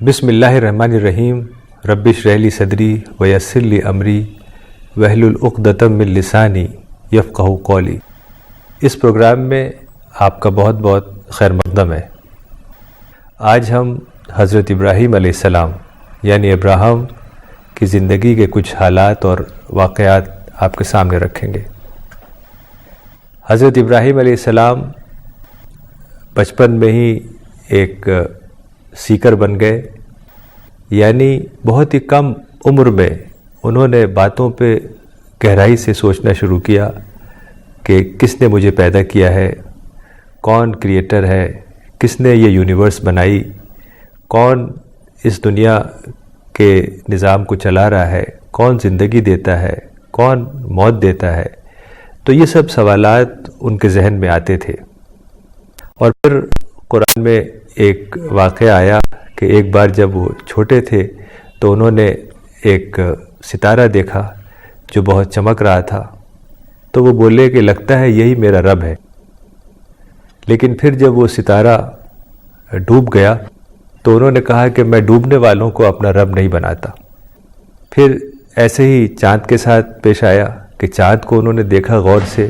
بسم اللہ الرحمن الرحیم. رب اشرح لی صدری ویسر لی امری واحلل عقدۃ من لسانی یفقہوا قولی. اس پروگرام میں آپ کا بہت بہت خیر مقدم ہے. آج ہم حضرت ابراہیم علیہ السلام یعنی ابراہیم کی زندگی کے کچھ حالات اور واقعات آپ کے سامنے رکھیں گے. حضرت ابراہیم علیہ السلام بچپن میں ہی ایک سیکر بن گئے، یعنی بہت ہی کم عمر میں انہوں نے باتوں پہ گہرائی سے سوچنا شروع کیا کہ کس نے مجھے پیدا کیا ہے، کون کریٹر ہے، کس نے یہ یونیورس بنائی، کون اس دنیا کے نظام کو چلا رہا ہے، کون زندگی دیتا ہے، کون موت دیتا ہے. تو یہ سب سوالات ان کے ذہن میں آتے تھے. اور پھر قرآن میں ایک واقعہ آیا کہ ایک بار جب وہ چھوٹے تھے تو انہوں نے ایک ستارہ دیکھا جو بہت چمک رہا تھا، تو وہ بولے کہ لگتا ہے یہی میرا رب ہے. لیکن پھر جب وہ ستارہ ڈوب گیا تو انہوں نے کہا کہ میں ڈوبنے والوں کو اپنا رب نہیں بناتا. پھر ایسے ہی چاند کے ساتھ پیش آیا کہ چاند کو انہوں نے دیکھا غور سے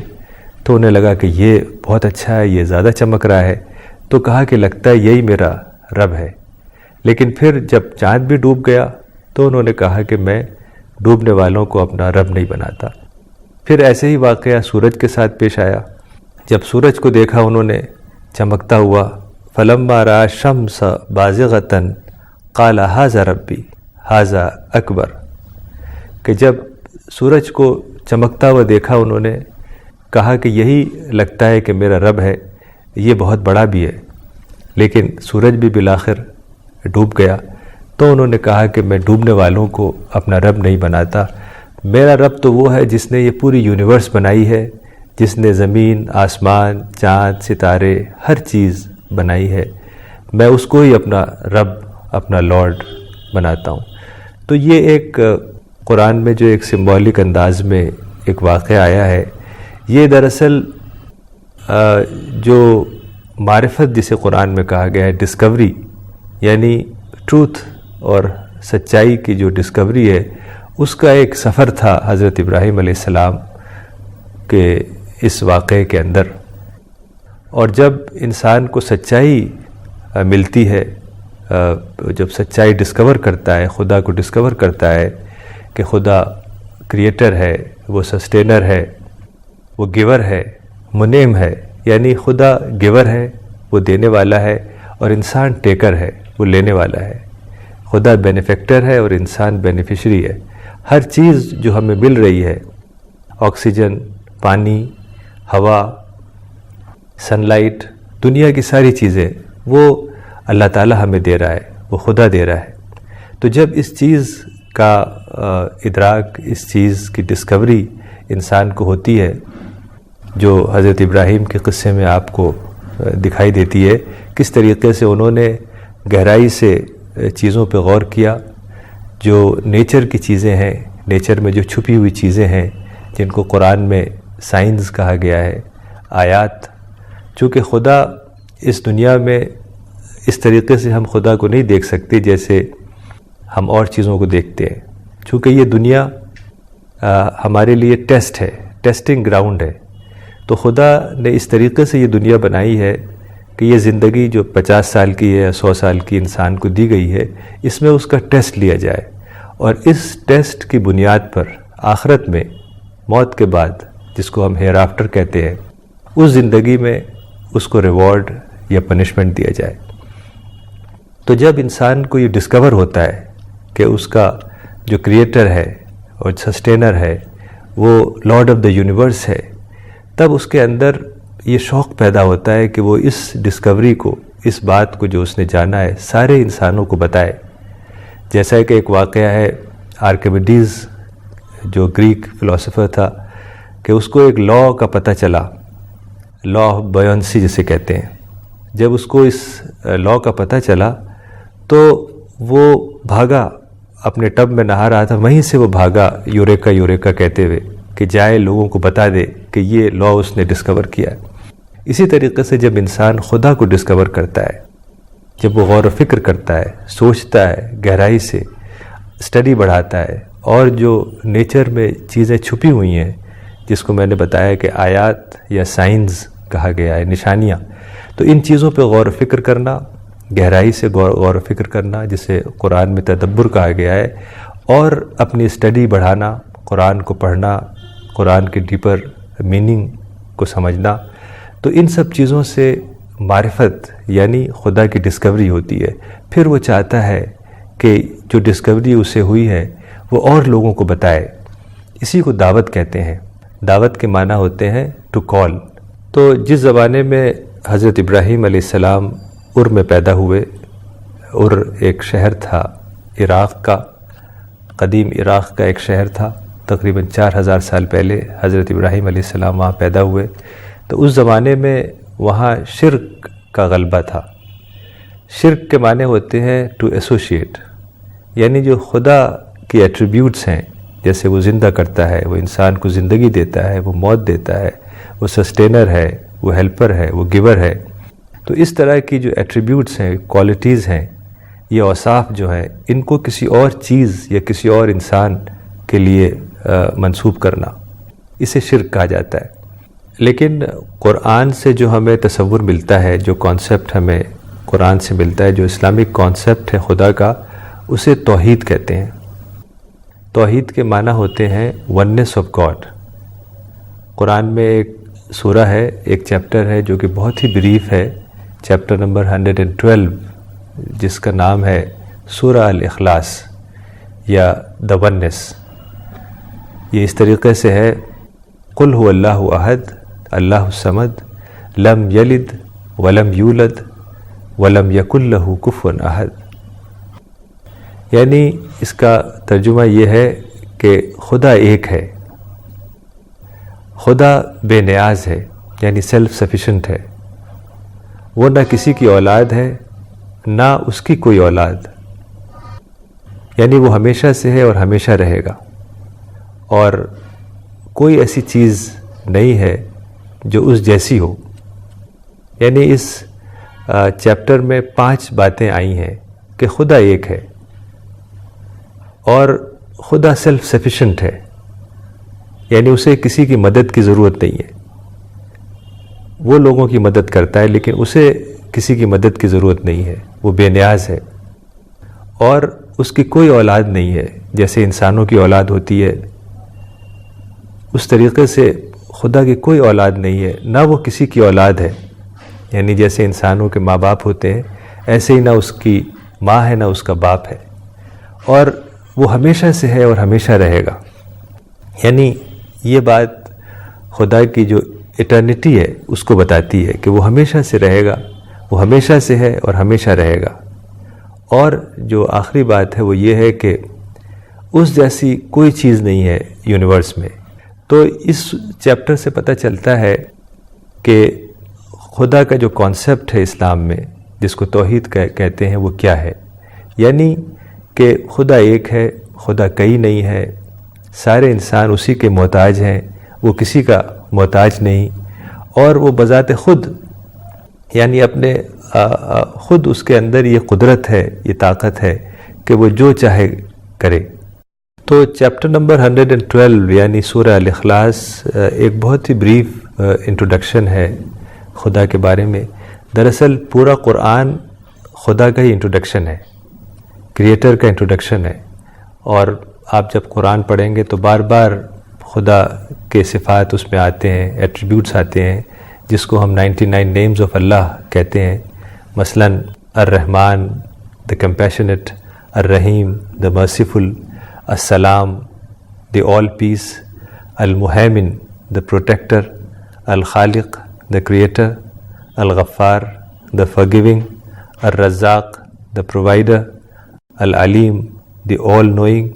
تو انہیں لگا کہ یہ بہت اچھا ہے، یہ زیادہ چمک رہا ہے، تو کہا کہ لگتا ہے یہی میرا رب ہے. لیکن پھر جب چاند بھی ڈوب گیا تو انہوں نے کہا کہ میں ڈوبنے والوں کو اپنا رب نہیں بناتا. پھر ایسے ہی واقعہ سورج کے ساتھ پیش آیا. جب سورج کو دیکھا انہوں نے چمکتا ہوا، فلما رأى الشمس بازغة قال هذا ربی هذا اکبر، کہ جب سورج کو چمکتا ہوا دیکھا انہوں نے کہا کہ یہی لگتا ہے کہ میرا رب ہے، یہ بہت بڑا بھی ہے. لیکن سورج بھی بالآخر ڈوب گیا تو انہوں نے کہا کہ میں ڈوبنے والوں کو اپنا رب نہیں بناتا. میرا رب تو وہ ہے جس نے یہ پوری یونیورس بنائی ہے، جس نے زمین، آسمان، چاند، ستارے، ہر چیز بنائی ہے. میں اس کو ہی اپنا رب، اپنا لارڈ بناتا ہوں. تو یہ ایک قرآن میں جو ایک سمبولک انداز میں ایک واقعہ آیا ہے، یہ دراصل جو معرفت جسے قرآن میں کہا گیا ہے، ڈسکوری، یعنی ٹروتھ اور سچائی کی جو ڈسکوری ہے، اس کا ایک سفر تھا حضرت ابراہیم علیہ السلام کے اس واقعے کے اندر. اور جب انسان کو سچائی ملتی ہے، جب سچائی ڈسکور کرتا ہے، خدا کو ڈسکور کرتا ہے کہ خدا کریٹر ہے، وہ سسٹینر ہے، وہ گیور ہے، منعم ہے، یعنی خدا گیور ہے، وہ دینے والا ہے، اور انسان ٹیکر ہے، وہ لینے والا ہے. خدا بینیفیکٹر ہے اور انسان بینیفیشری ہے. ہر چیز جو ہمیں مل رہی ہے، آکسیجن، پانی، ہوا، سن لائٹ، دنیا کی ساری چیزیں، وہ اللہ تعالی ہمیں دے رہا ہے، وہ خدا دے رہا ہے. تو جب اس چیز کا ادراک، اس چیز کی ڈسکوری انسان کو ہوتی ہے، جو حضرت ابراہیم کے قصے میں آپ کو دکھائی دیتی ہے، کس طریقے سے انہوں نے گہرائی سے چیزوں پہ غور کیا، جو نیچر کی چیزیں ہیں، نیچر میں جو چھپی ہوئی چیزیں ہیں، جن کو قرآن میں سائنس کہا گیا ہے، آیات. چونکہ خدا اس دنیا میں اس طریقے سے ہم خدا کو نہیں دیکھ سکتے جیسے ہم اور چیزوں کو دیکھتے ہیں، چونکہ یہ دنیا ہمارے لیے ٹیسٹ ہے، ٹیسٹنگ گراؤنڈ ہے. تو خدا نے اس طریقے سے یہ دنیا بنائی ہے کہ یہ زندگی جو 50 سال کی ہے یا 100 سال کی انسان کو دی گئی ہے، اس میں اس کا ٹیسٹ لیا جائے، اور اس ٹیسٹ کی بنیاد پر آخرت میں، موت کے بعد، جس کو ہم ہیئر آفٹر کہتے ہیں، اس زندگی میں اس کو ریوارڈ یا پنشمنٹ دیا جائے. تو جب انسان کو یہ ڈسکور ہوتا ہے کہ اس کا جو کریٹر ہے اور سسٹینر ہے وہ لارڈ آف دا یونیورس ہے، تب اس کے اندر یہ شوق پیدا ہوتا ہے کہ وہ اس ڈسکوری کو، اس بات کو جو اس نے جانا ہے، سارے انسانوں کو بتائے. جیسا کہ ایک واقعہ ہے آرکیمیڈیز جو گریک فلاسفر تھا، کہ اس کو ایک لا کا پتہ چلا، لا آف بایونسی جسے کہتے ہیں. جب اس کو اس لا کا پتہ چلا تو وہ بھاگا، اپنے ٹب میں نہا رہا تھا، وہیں سے وہ بھاگا یوریکا یوریکا کہتے ہوئے کہ جائے لوگوں کو بتا دے کہ یہ لا اس نے ڈسکور کیا ہے. اسی طریقے سے جب انسان خدا کو ڈسکور کرتا ہے جب وہ غور و فکر کرتا ہے، سوچتا ہے، گہرائی سے اسٹڈی بڑھاتا ہے، اور جو نیچر میں چیزیں چھپی ہوئی ہیں جس کو میں نے بتایا کہ آیات یا سائنز کہا گیا ہے، نشانیاں، تو ان چیزوں پہ غور و فکر کرنا، گہرائی سے غور و فکر کرنا جسے قرآن میں تدبر کہا گیا ہے، اور اپنی اسٹڈی بڑھانا، قرآن کو پڑھنا، قرآن کے ڈیپر میننگ کو سمجھنا، تو ان سب چیزوں سے معرفت یعنی خدا کی ڈسکوری ہوتی ہے۔ پھر وہ چاہتا ہے کہ جو ڈسکوری اسے ہوئی ہے وہ اور لوگوں کو بتائے۔ اسی کو دعوت کہتے ہیں۔ دعوت کے معنی ہوتے ہیں ٹو کال۔ تو جس زمانے میں حضرت ابراہیم علیہ السلام میں پیدا ہوئے، ایک شہر تھا عراق کا، قدیم عراق کا ایک شہر تھا، تقریباً 4000 سال پہلے حضرت ابراہیم علیہ السلام وہاں پیدا ہوئے۔ تو اس زمانے میں وہاں شرک کا غلبہ تھا۔ شرک کے معنی ہوتے ہیں ٹو ایسوشیٹ، یعنی جو خدا کی ایٹریبیوٹس ہیں، جیسے وہ زندہ کرتا ہے، وہ انسان کو زندگی دیتا ہے، وہ موت دیتا ہے، وہ سسٹینر ہے، وہ ہیلپر ہے، وہ گیور ہے، تو اس طرح کی جو ایٹریبیوٹس ہیں، کوالٹیز ہیں، یہ اوصاف جو ہیں، ان کو کسی اور چیز یا کسی اور انسان کے لیے منسوب کرنا، اسے شرک کہا جاتا ہے۔ لیکن قرآن سے جو ہمیں تصور ملتا ہے، جو کانسیپٹ ہمیں قرآن سے ملتا ہے، جو اسلامک کانسیپٹ ہے خدا کا، اسے توحید کہتے ہیں۔ توحید کے معنی ہوتے ہیں وننس آف گاڈ۔ قرآن میں ایک سورہ ہے، ایک چیپٹر ہے جو کہ بہت ہی بریف ہے، چیپٹر نمبر 112، جس کا نام ہے سورہ الاخلاص یا دا وننس۔ یہ اس طریقے سے ہے، قل هو اللہ احد اللہ الصمد لم یلد ولم یولد ولم یکن لہ کفوا احد۔ یعنی اس کا ترجمہ یہ ہے کہ خدا ایک ہے، خدا بے نیاز ہے، یعنی سیلف سفیشنٹ ہے، وہ نہ کسی کی اولاد ہے نہ اس کی کوئی اولاد، یعنی وہ ہمیشہ سے ہے اور ہمیشہ رہے گا، اور کوئی ایسی چیز نہیں ہے جو اس جیسی ہو۔ یعنی اس چیپٹر میں 5 باتیں آئی ہیں کہ خدا ایک ہے اور خدا سیلف سفیشنٹ ہے، یعنی اسے کسی کی مدد کی ضرورت نہیں ہے، وہ لوگوں کی مدد کرتا ہے لیکن اسے کسی کی مدد کی ضرورت نہیں ہے، وہ بے نیاز ہے، اور اس کی کوئی اولاد نہیں ہے، جیسے انسانوں کی اولاد ہوتی ہے اس طریقے سے خدا کی کوئی اولاد نہیں ہے، نہ وہ کسی کی اولاد ہے، یعنی جیسے انسانوں کے ماں باپ ہوتے ہیں ایسے ہی نہ اس کی ماں ہے نہ اس کا باپ ہے، اور وہ ہمیشہ سے ہے اور ہمیشہ رہے گا۔ یعنی یہ بات خدا کی جو ایٹرنیٹی ہے اس کو بتاتی ہے کہ وہ ہمیشہ سے رہے گا، وہ ہمیشہ سے ہے اور ہمیشہ رہے گا۔ اور جو آخری بات ہے وہ یہ ہے کہ اس جیسی کوئی چیز نہیں ہے یونیورس میں۔ تو اس چیپٹر سے پتہ چلتا ہے کہ خدا کا جو کانسیپٹ ہے اسلام میں، جس کو توحید کہتے ہیں، وہ کیا ہے، یعنی کہ خدا ایک ہے، خدا کئی نہیں ہے، سارے انسان اسی کے محتاج ہیں، وہ کسی کا محتاج نہیں، اور وہ بذات خود یعنی اپنے خود اس کے اندر یہ قدرت ہے، یہ طاقت ہے کہ وہ جو چاہے کرے۔ تو چیپٹر نمبر 112 یعنی سورہ الاخلاص ایک بہت ہی بریف انٹروڈکشن ہے خدا کے بارے میں۔ دراصل پورا قرآن خدا کا ہی انٹروڈکشن ہے، کریٹر کا انٹروڈکشن ہے، اور آپ جب قرآن پڑھیں گے تو بار بار خدا کے صفات اس میں آتے ہیں، ایٹریبیوٹس آتے ہیں، جس کو ہم 99 نیمز آف اللہ کہتے ہیں، مثلا الرحمن the compassionate، الرحیم the merciful، السلام the all peace، المہیمن the protector، Khaliq the creator، Ghaffar the forgiving، Razzaq the provider، Aleem the all knowing،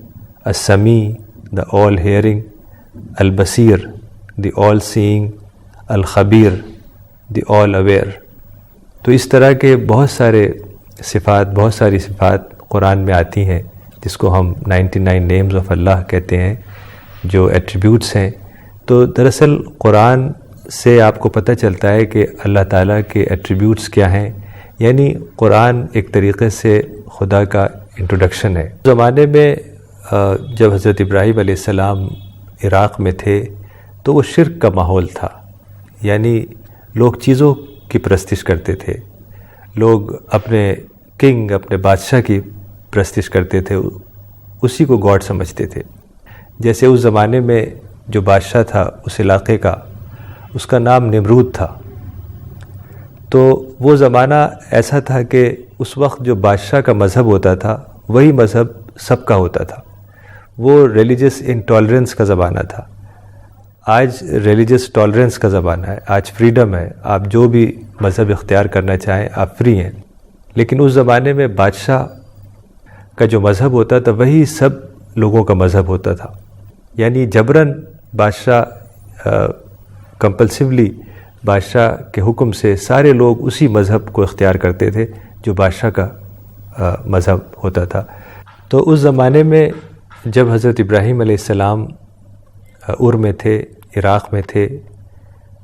السمیع the all hearing، البصیر the all seeing، الخبیر the all aware۔ تو اس طرح کے بہت ساری صفات قرآن میں آتی ہیں، جس کو ہم 99 نیمز آف اللہ کہتے ہیں، جو ایٹریبیوٹس ہیں۔ تو دراصل قرآن سے آپ کو پتہ چلتا ہے کہ اللہ تعالیٰ کے ایٹریبیوٹس کیا ہیں، یعنی قرآن ایک طریقے سے خدا کا انٹروڈکشن ہے۔ اس زمانے میں جب حضرت ابراہیم علیہ السلام عراق میں تھے تو وہ شرک کا ماحول تھا، یعنی لوگ چیزوں کی پرستش کرتے تھے، لوگ اپنے کنگ، اپنے بادشاہ کی پرستش کرتے تھے، اسی کو گاڈ سمجھتے تھے۔ جیسے اس زمانے میں جو بادشاہ تھا اس علاقے کا، اس کا نام نمرود تھا۔ تو وہ زمانہ ایسا تھا کہ اس وقت جو بادشاہ کا مذہب ہوتا تھا وہی مذہب سب کا ہوتا تھا، وہ ریلیجس انٹالرنس کا زمانہ تھا۔ آج ریلیجس ٹالرنس کا زمانہ ہے، آج فریڈم ہے، آپ جو بھی مذہب اختیار کرنا چاہیں آپ فری ہیں۔ لیکن اس زمانے میں بادشاہ کا جو مذہب ہوتا تھا وہی سب لوگوں کا مذہب ہوتا تھا، یعنی جبراً بادشاہ کمپلسولی بادشاہ کے حکم سے سارے لوگ اسی مذہب کو اختیار کرتے تھے جو بادشاہ کا مذہب ہوتا تھا۔ تو اس زمانے میں جب حضرت ابراہیم علیہ السلام ار میں تھے، عراق میں تھے،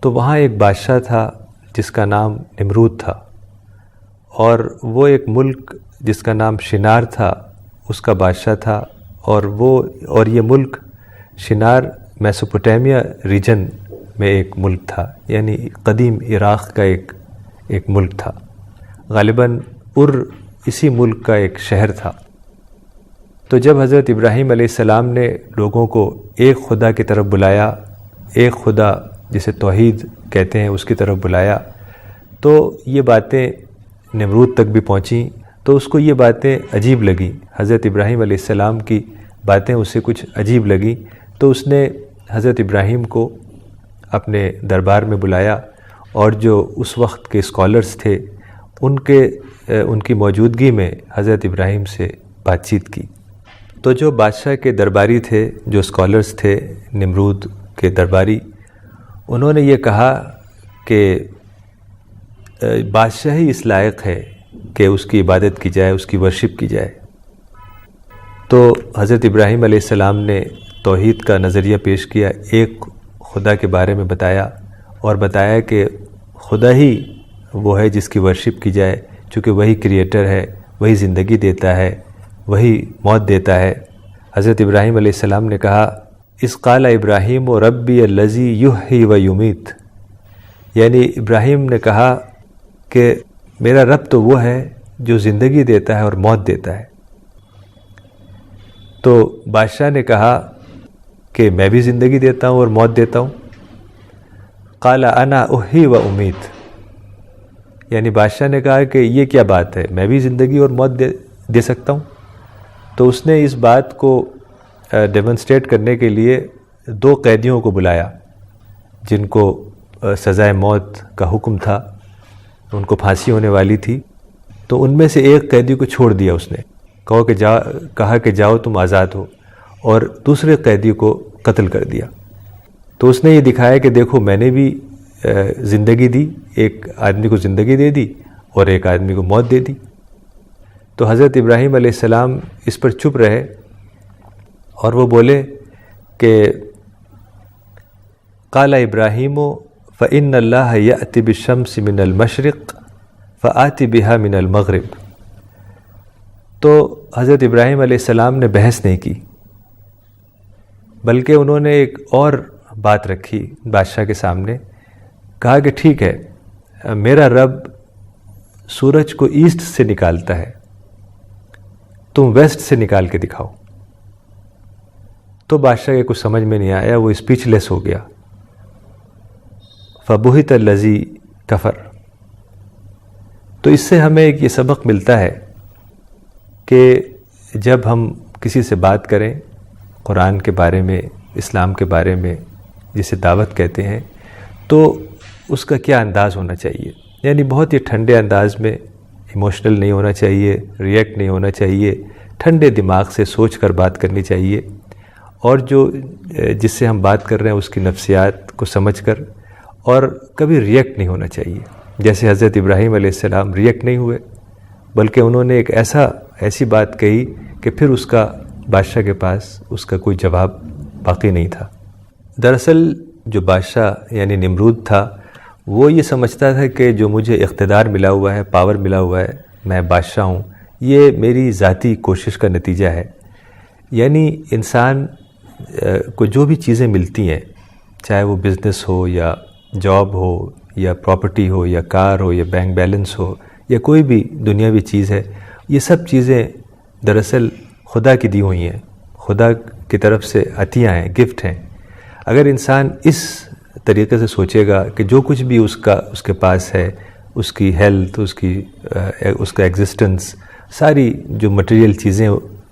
تو وہاں ایک بادشاہ تھا جس کا نام نمرود تھا، اور وہ ایک ملک جس کا نام شنار تھا اس کا بادشاہ تھا، اور یہ ملک شنار میسوپوٹیمیا ریجن میں ایک ملک تھا، یعنی قدیم عراق کا ایک ملک تھا۔ غالباً ار اسی ملک کا ایک شہر تھا۔ تو جب حضرت ابراہیم علیہ السلام نے لوگوں کو ایک خدا کی طرف بلایا، ایک خدا جسے توحید کہتے ہیں اس کی طرف بلایا، تو یہ باتیں نمرود تک بھی پہنچیں، تو اس کو یہ باتیں عجیب لگیں، حضرت ابراہیم علیہ السلام کی باتیں اسے کچھ عجیب لگیں، تو اس نے حضرت ابراہیم کو اپنے دربار میں بلایا، اور جو اس وقت کے اسکالرز تھے ان کی موجودگی میں حضرت ابراہیم سے بات چیت کی۔ تو جو بادشاہ کے درباری تھے، جو اسکالرز تھے نمرود کے درباری، انہوں نے یہ کہا کہ بادشاہ ہی اس لائق ہے کہ اس کی عبادت کی جائے، اس کی ورشپ کی جائے۔ تو حضرت ابراہیم علیہ السلام نے توحید کا نظریہ پیش کیا، ایک خدا کے بارے میں بتایا، اور بتایا کہ خدا ہی وہ ہے جس کی ورشپ کی جائے، چونکہ وہی کریٹر ہے، وہی زندگی دیتا ہے، وہی موت دیتا ہے۔ حضرت ابراہیم علیہ السلام نے کہا، اذ قال ابراہیم و ربی الذی یحیی و یمیت، یعنی ابراہیم نے کہا کہ میرا رب تو وہ ہے جو زندگی دیتا ہے اور موت دیتا ہے۔ تو بادشاہ نے کہا کہ میں بھی زندگی دیتا ہوں اور موت دیتا ہوں۔ قال انا احیی و امیت، یعنی بادشاہ نے کہا کہ یہ کیا بات ہے، میں بھی زندگی اور موت دے سکتا ہوں۔ تو اس نے اس بات کو ڈیمونسٹریٹ کرنے کے لیے 2 قیدیوں کو بلایا جن کو سزائے موت کا حکم تھا، ان کو پھانسی ہونے والی تھی۔ تو ان میں سے ایک قیدی کو چھوڑ دیا اس نے، کہا کہ جاؤ تم آزاد ہو، اور دوسرے قیدی کو قتل کر دیا۔ تو اس نے یہ دکھایا کہ دیکھو میں نے بھی زندگی دی، ایک آدمی کو زندگی دے دی اور ایک آدمی کو موت دے دی۔ تو حضرت ابراہیم علیہ السلام اس پر چپ رہے، اور وہ بولے کہ قال ابراہیم فإن اللہ یأتی بالشمس من المشرق فآتی بہا من المغرب۔ تو حضرت ابراہیم علیہ السلام نے بحث نہیں کی، بلکہ انہوں نے ایک اور بات رکھی بادشاہ کے سامنے، کہا کہ ٹھیک ہے، میرا رب سورج کو ایسٹ سے نکالتا ہے، تم ویسٹ سے نکال کے دکھاؤ۔ تو بادشاہ کے کچھ سمجھ میں نہیں آیا، وہ اسپیچ لیس ہو گیا۔ فبہت الذی کفر۔ تو اس سے ہمیں ایک یہ سبق ملتا ہے کہ جب ہم کسی سے بات کریں قرآن کے بارے میں، اسلام کے بارے میں، جسے دعوت کہتے ہیں، تو اس کا کیا انداز ہونا چاہیے، یعنی بہت ہی ٹھنڈے انداز میں، ایموشنل نہیں ہونا چاہیے، ریئیکٹ نہیں ہونا چاہیے، ٹھنڈے دماغ سے سوچ کر بات کرنی چاہیے، اور جس سے ہم بات کر رہے ہیں اس کی نفسیات کو سمجھ کر، اور کبھی ریئیکٹ نہیں ہونا چاہیے۔ جیسے حضرت ابراہیم علیہ السلام ریئیکٹ نہیں ہوئے، بلکہ انہوں نے ایک ایسی بات کہی کہ پھر اس کا بادشاہ کے پاس اس کا کوئی جواب باقی نہیں تھا۔ دراصل جو بادشاہ یعنی نمرود تھا، وہ یہ سمجھتا تھا کہ جو مجھے اقتدار ملا ہوا ہے، پاور ملا ہوا ہے، میں بادشاہ ہوں، یہ میری ذاتی کوشش کا نتیجہ ہے۔ یعنی انسان کو جو بھی چیزیں ملتی ہیں، چاہے وہ بزنس ہو یا جاب ہو یا پراپرٹی ہو یا کار ہو یا بینک بیلنس ہو یا کوئی بھی دنیاوی چیز ہے، یہ سب چیزیں دراصل خدا کی دی ہوئی ہیں، خدا کی طرف سے عطیہ ہیں، گفٹ ہیں۔ اگر انسان اس طریقے سے سوچے گا کہ جو کچھ بھی اس کے پاس ہے، اس کی ہیلتھ، اس کا ایگزسٹنس، ساری جو مٹیریل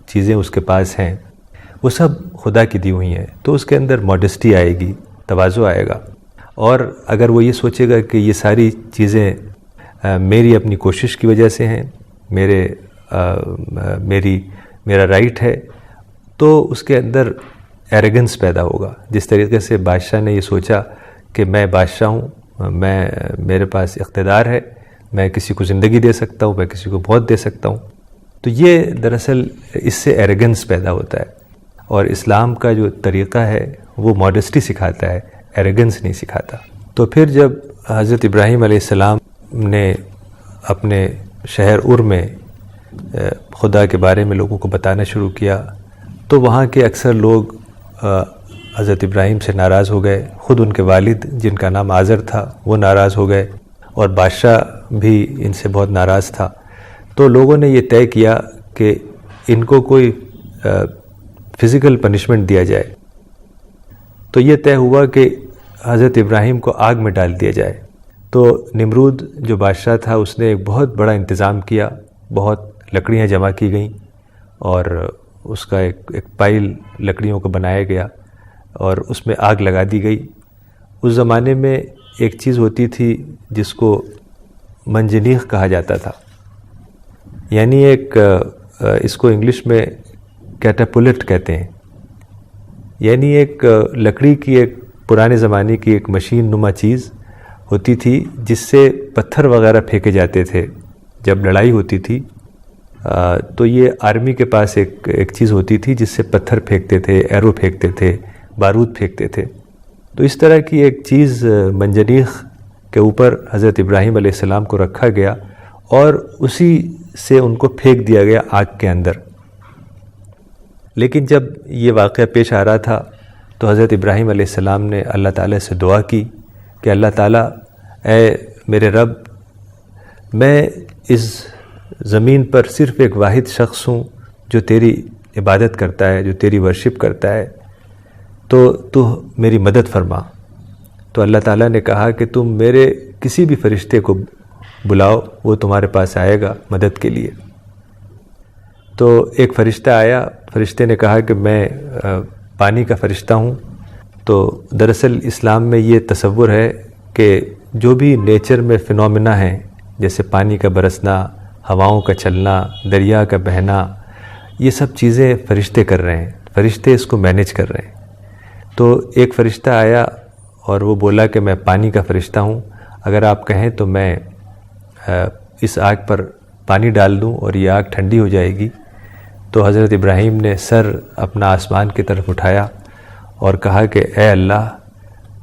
چیزیں اس کے پاس ہیں، وہ سب خدا کی دی ہوئی ہیں، تو اس کے اندر ماڈسٹی آئے گی، تواضع آئے گا۔ اور اگر وہ یہ سوچے گا کہ یہ ساری چیزیں میری اپنی کوشش کی وجہ سے ہیں، میرا رائٹ ہے، تو اس کے اندر ایروگنس پیدا ہوگا۔ جس طریقے سے بادشاہ نے یہ سوچا کہ میں بادشاہ ہوں، میرے پاس اقتدار ہے، میں کسی کو زندگی دے سکتا ہوں، میں کسی کو موت دے سکتا ہوں، تو یہ دراصل اس سے ایروگنس پیدا ہوتا ہے۔ اور اسلام کا جو طریقہ ہے وہ ماڈسٹی سکھاتا ہے، ایروگنس نہیں سکھاتا۔ تو پھر جب حضرت ابراہیم علیہ السلام نے اپنے شہر ار میں خدا کے بارے میں لوگوں کو بتانا شروع کیا، تو وہاں کے اکثر لوگ حضرت ابراہیم سے ناراض ہو گئے۔ خود ان کے والد جن کا نام آزر تھا وہ ناراض ہو گئے، اور بادشاہ بھی ان سے بہت ناراض تھا۔ تو لوگوں نے یہ طے کیا کہ ان کو کوئی فزیکل پنشمنٹ دیا جائے۔ تو یہ طے ہوا کہ حضرت ابراہیم کو آگ میں ڈال دیا جائے۔ تو نمرود جو بادشاہ تھا اس نے ایک بہت بڑا انتظام کیا، بہت لکڑیاں جمع کی گئیں، اور اس کا ایک پائل لکڑیوں کو بنایا گیا اور اس میں آگ لگا دی گئی۔ اس زمانے میں ایک چیز ہوتی تھی جس کو منجنیق کہا جاتا تھا، یعنی اس کو انگلش میں کیٹاپلٹ کہتے ہیں، یعنی ایک لکڑی کی ایک پرانے زمانے کی ایک مشین نما چیز ہوتی تھی جس سے پتھر وغیرہ پھینکے جاتے تھے۔ جب لڑائی ہوتی تھی تو یہ آرمی کے پاس ایک چیز ہوتی تھی جس سے پتھر پھینکتے تھے، ایرو پھینکتے تھے، بارود پھینکتے تھے۔ تو اس طرح کی ایک چیز منجنیق کے اوپر حضرت ابراہیم علیہ السلام کو رکھا گیا اور اسی سے ان کو پھینک دیا گیا آگ کے اندر۔ لیکن جب یہ واقعہ پیش آ رہا تھا تو حضرت ابراہیم علیہ السلام نے اللہ تعالیٰ سے دعا کی کہ اللہ تعالیٰ، اے میرے رب، میں اس زمین پر صرف ایک واحد شخص ہوں جو تیری عبادت کرتا ہے، جو تیری ورشپ کرتا ہے، تو میری مدد فرما۔ تو اللہ تعالیٰ نے کہا کہ تم میرے کسی بھی فرشتے کو بلاؤ، وہ تمہارے پاس آئے گا مدد کے لیے۔ تو ایک فرشتہ آیا، فرشتے نے کہا کہ میں پانی کا فرشتہ ہوں۔ تو دراصل اسلام میں یہ تصور ہے کہ جو بھی نیچر میں فینومینا ہیں، جیسے پانی کا برسنا، ہواؤں کا چلنا، دریا کا بہنا، یہ سب چیزیں فرشتے کر رہے ہیں، فرشتے اس کو مینیج کر رہے ہیں۔ تو ایک فرشتہ آیا اور وہ بولا کہ میں پانی کا فرشتہ ہوں، اگر آپ کہیں تو میں اس آگ پر پانی ڈال دوں اور یہ آگ ٹھنڈی ہو جائے گی۔ تو حضرت ابراہیم نے سر اپنا آسمان کی طرف اٹھایا اور کہا کہ اے اللہ،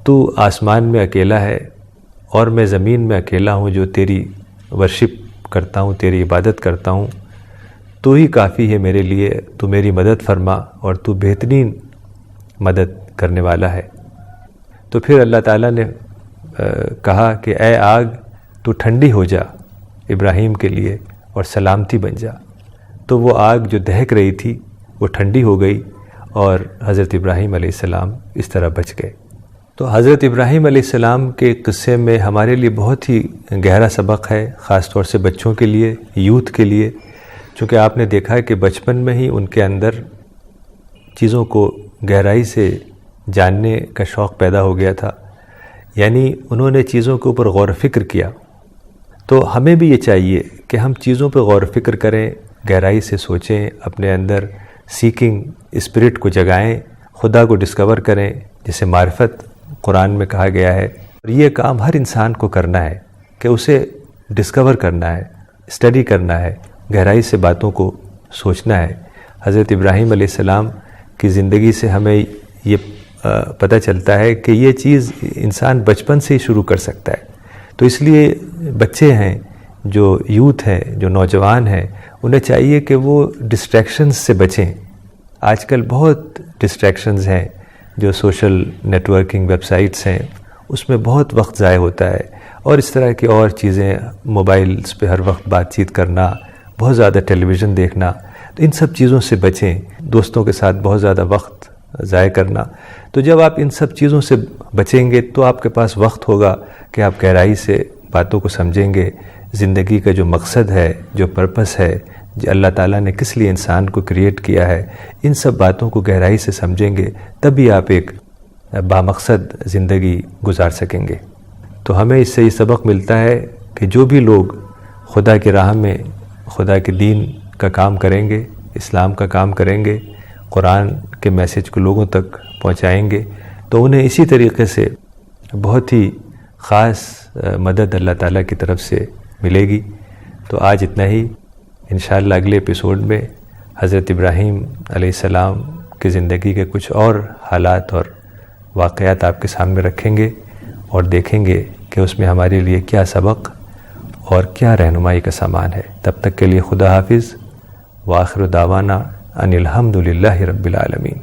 تو آسمان میں اکیلا ہے اور میں زمین میں اکیلا ہوں جو تیری ورشپ کرتا ہوں، تیری عبادت کرتا ہوں، تو ہی کافی ہے میرے لیے، تو میری مدد فرما اور تو بہترین مدد کرنے والا ہے۔ تو پھر اللہ تعالیٰ نے کہا کہ اے آگ، تو ٹھنڈی ہو جا ابراہیم کے لیے اور سلامتی بن جا۔ تو وہ آگ جو دہک رہی تھی وہ ٹھنڈی ہو گئی اور حضرت ابراہیم علیہ السلام اس طرح بچ گئے۔ تو حضرت ابراہیم علیہ السلام کے قصے میں ہمارے لیے بہت ہی گہرا سبق ہے، خاص طور سے بچوں کے لیے، یوتھ کے لیے، چونکہ آپ نے دیکھا کہ بچپن میں ہی ان کے اندر چیزوں کو گہرائی سے جاننے کا شوق پیدا ہو گیا تھا، یعنی انہوں نے چیزوں کے اوپر غور و فکر کیا۔ تو ہمیں بھی یہ چاہیے کہ ہم چیزوں پہ غور و فکر کریں، گہرائی سے سوچیں، اپنے اندر سیکنگ اسپرٹ کو جگائیں، خدا کو ڈسکور کریں، جسے معرفت قرآن میں کہا گیا ہے۔ اور یہ کام ہر انسان کو کرنا ہے کہ اسے ڈسکور کرنا ہے، اسٹڈی کرنا ہے، گہرائی سے باتوں کو سوچنا ہے۔ حضرت ابراہیم علیہ السلام کی زندگی سے ہمیں یہ پتہ چلتا ہے کہ یہ چیز انسان بچپن سے ہی شروع کر سکتا ہے۔ تو اس لیے بچے ہیں، جو یوتھ ہے، جو نوجوان ہیں، انہیں چاہیے کہ وہ ڈسٹریکشنز سے بچیں۔ آج کل بہت ڈسٹریکشنز ہیں، جو social networking websites ہیں، اس میں بہت وقت ضائع ہوتا ہے، اور اس طرح کی اور چیزیں، موبائلز پہ ہر وقت بات چیت کرنا، بہت زیادہ ٹیلی ویژن دیکھنا، تو ان سب چیزوں سے بچیں۔ دوستوں کے ساتھ بہت زیادہ وقت ضائع کرنا، تو جب آپ ان سب چیزوں سے بچیں گے تو آپ کے پاس وقت ہوگا کہ آپ گہرائی سے باتوں کو سمجھیں گے، زندگی کا جو مقصد ہے، جو پرپس ہے، جو اللہ تعالیٰ نے کس لیے انسان کو کریٹ کیا ہے، ان سب باتوں کو گہرائی سے سمجھیں گے، تبھی آپ ایک بامقصد زندگی گزار سکیں گے۔ تو ہمیں اس سے یہ سبق ملتا ہے کہ جو بھی لوگ خدا کی راہ میں خدا کے دین کا کام کریں گے، اسلام کا کام کریں گے، قرآن کے میسج کو لوگوں تک پہنچائیں گے، تو انہیں اسی طریقے سے بہت ہی خاص مدد اللہ تعالیٰ کی طرف سے ملے گی۔ تو آج اتنا ہی، انشاءاللہ اگلے ایپیسوڈ میں حضرت ابراہیم علیہ السلام کی زندگی کے کچھ اور حالات اور واقعات آپ کے سامنے رکھیں گے، اور دیکھیں گے کہ اس میں ہمارے لیے کیا سبق اور کیا رہنمائی کا سامان ہے۔ تب تک کے لیے خدا حافظ، وآخر دعوانا ان الحمد للہ رب العالمین۔